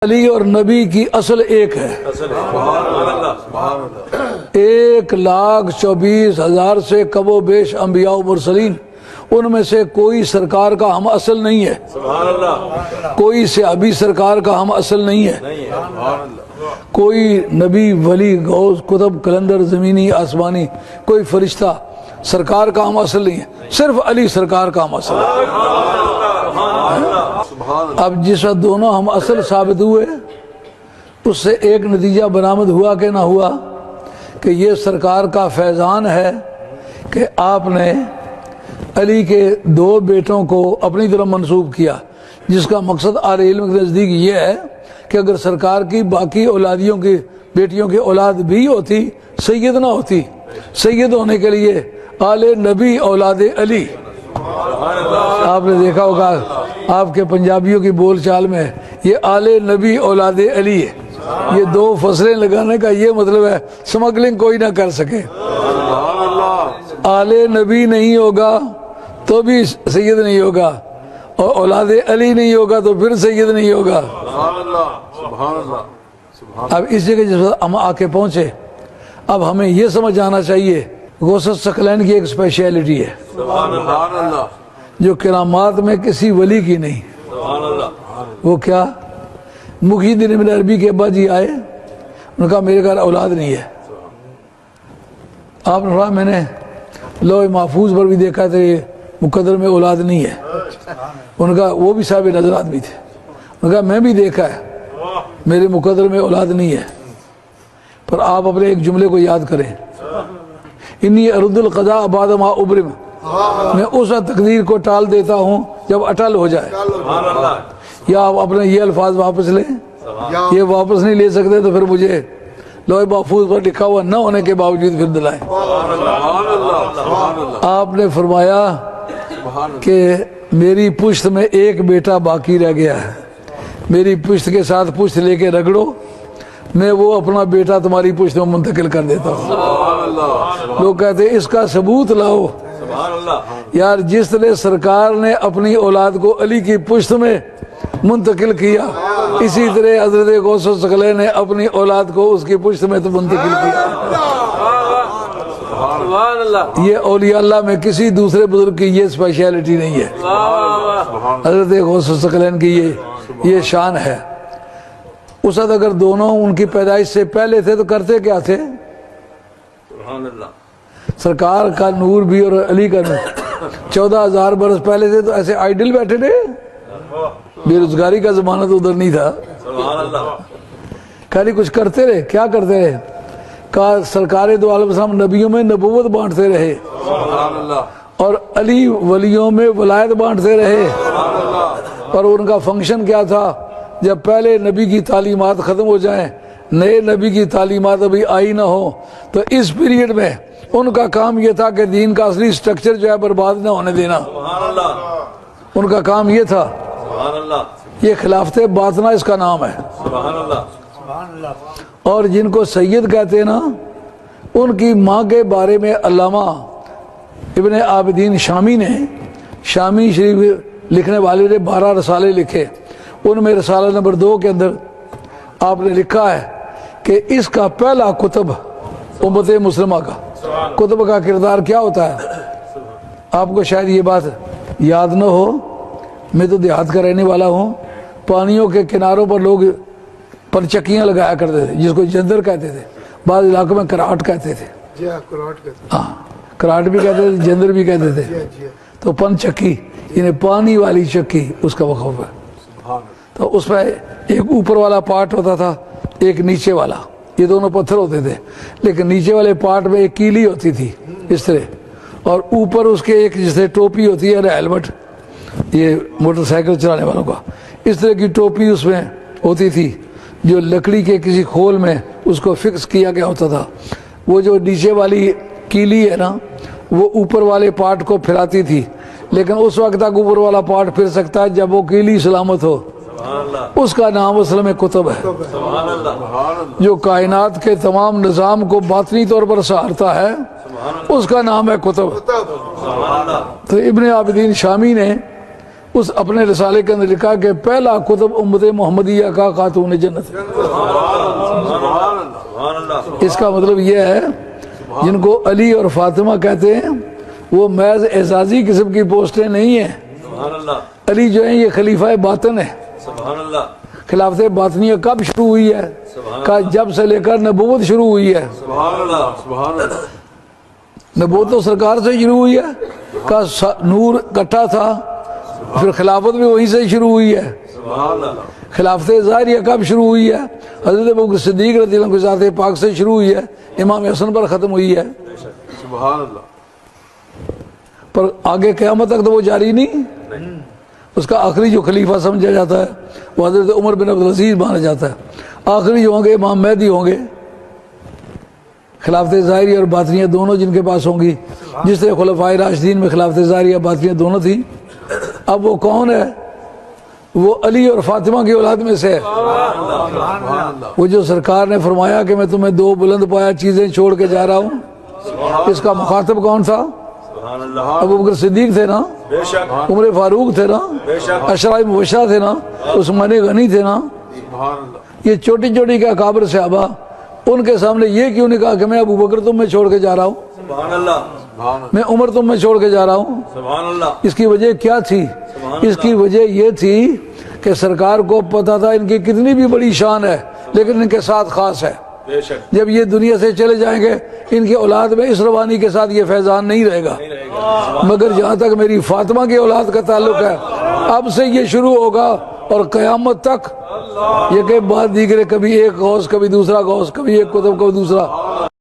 علی اور نبی کی اصل ایک ہے، 1,24,000 سے کم و بیش انبیاء و مرسلین، ان میں سے کوئی سرکار کا ہم اصل نہیں ہے، کوئی صحابی سرکار کا ہم اصل نہیں ہے، کوئی نبی ولی غوث قطب کلندر زمینی آسمانی کوئی فرشتہ سرکار کا ہم اصل نہیں ہے، صرف علی سرکار کا ہم اصل ہے۔ اب جس وقت دونوں ہم اصل ثابت ہوئے اس سے ایک نتیجہ برآمد ہوا کہ نہ ہوا کہ یہ سرکار کا فیضان ہے کہ آپ نے علی کے 2 بیٹوں کو اپنی طرف منسوب کیا، جس کا مقصد اہل علم کے نزدیک یہ ہے کہ اگر سرکار کی باقی اولادیوں کی بیٹیوں کی اولاد بھی ہوتی سید نہ ہوتی، سید ہونے کے لیے آل نبی اولاد علی۔ آپ نے دیکھا ہوگا آپ کے پنجابیوں کی بول چال میں یہ آل نبی اولاد علی ہے، یہ 2 فصلیں لگانے کا یہ مطلب ہے سمگلنگ کوئی نہ کر سکے، آل نبی نہیں ہوگا تو بھی سید نہیں ہوگا، اور اولاد علی نہیں ہوگا تو پھر سید نہیں ہوگا۔ اب اس جگہ جس وقت ہم آ کے پہنچے، اب ہمیں یہ سمجھ آنا چاہیے غوث ثقلین کی ایک اسپیشلٹی ہے جو کرامات میں کسی ولی کی نہیں۔ وہ کیا؟ محی الدین ابن عربی کے ابا جی آئے، انہوں نے کہا میرے گھر اولاد نہیں ہے۔ آپ نے کہا میں نے لوح محفوظ پر بھی دیکھا تھا یہ مقدر میں اولاد نہیں ہے۔ ان کا وہ بھی صاحب نظر آدمی تھے، انہوں نے کہا میں بھی دیکھا ہے میرے مقدر میں اولاد نہیں ہے، پر آپ اپنے ایک جملے کو یاد کریں، انی ارد القضاء بعد ما ابرم، میں اس وقت تقدیر کو ٹال دیتا ہوں جب اٹل ہو جائے۔ یا آپ اپنے یہ الفاظ واپس لیں، یہ واپس نہیں لے سکتے تو پھر مجھے لوح محفوظ پر لکھا ہوا نہ ہونے کے باوجود پھر دلائیں۔ آپ نے فرمایا کہ میری پشت میں ایک بیٹا باقی رہ گیا ہے، میری پشت کے ساتھ پشت لے کے رگڑو، میں وہ اپنا بیٹا تمہاری پشت میں منتقل کر دیتا ہوں۔ لوگ کہتے ہیں اس کا ثبوت لاؤ۔ یار جس طرح سرکار نے اپنی اولاد کو علی کی پشت میں منتقل کیا، اسی طرح حضرت غوث ثقلین نے اپنی اولاد کو اس کی پشت میں تو منتقل کیا۔ یہ اولیاء اللہ میں کسی دوسرے بزرگ کی یہ اسپیشلٹی نہیں ہے، حضرت غوث ثقلین کی یہ شان ہے۔ اس وقت اگر دونوں ان کی پیدائش سے پہلے تھے تو کرتے کیا تھے؟ سرکار کا نور بھی اور علی کا نور 14,000 برس پہلے تھے تو ایسے آئیڈل بیٹھے تھے، بے روزگاری کا زمانہ تو ادھر نہیں تھا، خالی کچھ کرتے رہے۔ کیا کرتے رہے؟ کہا سرکار دو عالم السلام نبیوں میں نبوت بانٹتے رہے اور علی ولیوں میں ولایت بانٹتے رہے، اور ان کا فنکشن کیا تھا؟ جب پہلے نبی کی تعلیمات ختم ہو جائیں، نئے نبی کی تعلیمات ابھی آئی نہ ہو، تو اس پیریڈ میں ان کا کام یہ تھا کہ دین کا اصلی سٹرکچر جو ہے برباد نہ ہونے دینا، ان کا کام یہ تھا۔ یہ خلافت باطنہ اس کا نام ہے۔ اور جن کو سید کہتے ہیں نا، ان کی ماں کے بارے میں علامہ ابن عابدین شامی نے، شامی شریف لکھنے والے نے 12 رسالے لکھے، ان میں رسالہ نمبر 2 کے اندر آپ نے لکھا ہے کہ اس کا پہلا کتب امت مسلمہ کا کتب کا کردار کیا ہوتا ہے۔ آپ کو شاید یہ بات یاد نہ ہو، میں تو دیہات کا رہنے والا ہوں، پانیوں کے کناروں پر لوگ پرچکیاں لگایا کرتے تھے جس کو جندر کہتے تھے، بعض علاقوں میں کراٹ کہتے تھے، ہاں کراٹ بھی کہتے تھے، جندر بھی کہتے تھے۔ تو پن چکی یعنی پانی والی چکی اس کا وقف ہے۔ تو اس میں ایک اوپر والا پارٹ ہوتا تھا، ایک نیچے والا، یہ دونوں پتھر ہوتے تھے، لیکن نیچے والے پارٹ میں ایک کیلی ہوتی تھی اس طرح، اور اوپر اس کے ایک جیسے ٹوپی ہوتی ہے نا ہیلمٹ، یہ موٹر سائیکل چلانے والوں کا، اس طرح کی ٹوپی اس میں ہوتی تھی جو لکڑی کے کسی کھول میں اس کو فکس کیا گیا ہوتا تھا۔ وہ جو نیچے والی کیلی ہے نا، وہ اوپر والے پارٹ کو پھراتی تھی، لیکن اس وقت تک اوپر والا پارٹ پھر سکتا ہے جب وہ کیلی سلامت ہو۔ اس کا نام اصل میں کتب ہے، جو کائنات کے تمام نظام کو باطنی طور پر سہارتا ہے، اس کا نام ہے کتب۔ تو ابن عابدین شامی نے اس اپنے رسالے کے اندر لکھا کہ پہلا کتب امت محمدیہ کا خاتون جنت ہے۔ اس کا مطلب یہ ہے جن کو علی اور فاطمہ کہتے ہیں وہ محض اعزازی قسم کی پوسٹیں نہیں ہیں۔ علی جو ہیں یہ خلیفہ باطن ہے۔ خلافت باطنیہ کب شروع ہوئی ہے؟ کہ جب سے لے کر نبوت شروع ہوئی ہے۔ نبوت تو سرکار سے شروع ہوئی ہے کہ نور اکٹھا تھا، پھر خلافت بھی وہیں سے شروع ہوئی ہے۔ خلافت ظاہریہ کب شروع ہوئی ہے؟ حضرت ابوبکر صدیق رضی اللہ عنہ کے ذات پاک سے شروع ہوئی ہے، امام حسن پر ختم ہوئی ہے، پر آگے قیامت تک تو وہ جاری نہیں۔ اس کا آخری جو خلیفہ سمجھا جاتا ہے وہ حضرت عمر بن عبدالعزیز مانا جاتا ہے۔ آخری جو ہوں گے امام مہدی ہوں گے، خلافت ظاہریہ اور باطنیہ دونوں جن کے پاس ہوں گی، جس طرح خلفائے راشدین میں خلافت ظاہریہ باطنیہ دونوں تھی۔ اب وہ کون ہے؟ وہ علی اور فاطمہ کی اولاد میں سے ہے۔ وہ جو سرکار نے فرمایا کہ میں تمہیں دو بلند پایا چیزیں چھوڑ کے جا رہا ہوں، اس کا مخاطب کون تھا؟ ابوبکر صدیق تھے نا، عمر فاروق تھے نا، عشرہ مبشرہ تھے نا، عثمان غنی تھے نا۔ یہ چھوٹی چھوٹی کے اکابر صحابہ، ان کے سامنے یہ کیوں نہیں کہا کہ میں ابوبکر تم میں چھوڑ کے جا رہا ہوں، میں عمر تم میں چھوڑ کے جا رہا ہوں؟ اس کی وجہ کیا تھی؟ اس کی وجہ یہ تھی کہ سرکار کو پتا تھا ان کی کتنی بھی بڑی شان ہے لیکن ان کے ساتھ خاص ہے۔ جب یہ دنیا سے چلے جائیں گے ان کی اولاد میں اس روانی کے ساتھ یہ فیضان نہیں رہے گا، مگر جہاں تک میری فاطمہ کی اولاد کا تعلق ہے اب سے یہ شروع ہوگا اور قیامت تک یہ کہ بعد دیگرے، کبھی ایک غوث کبھی دوسرا غوث، کبھی ایک قطب کبھی دوسرا،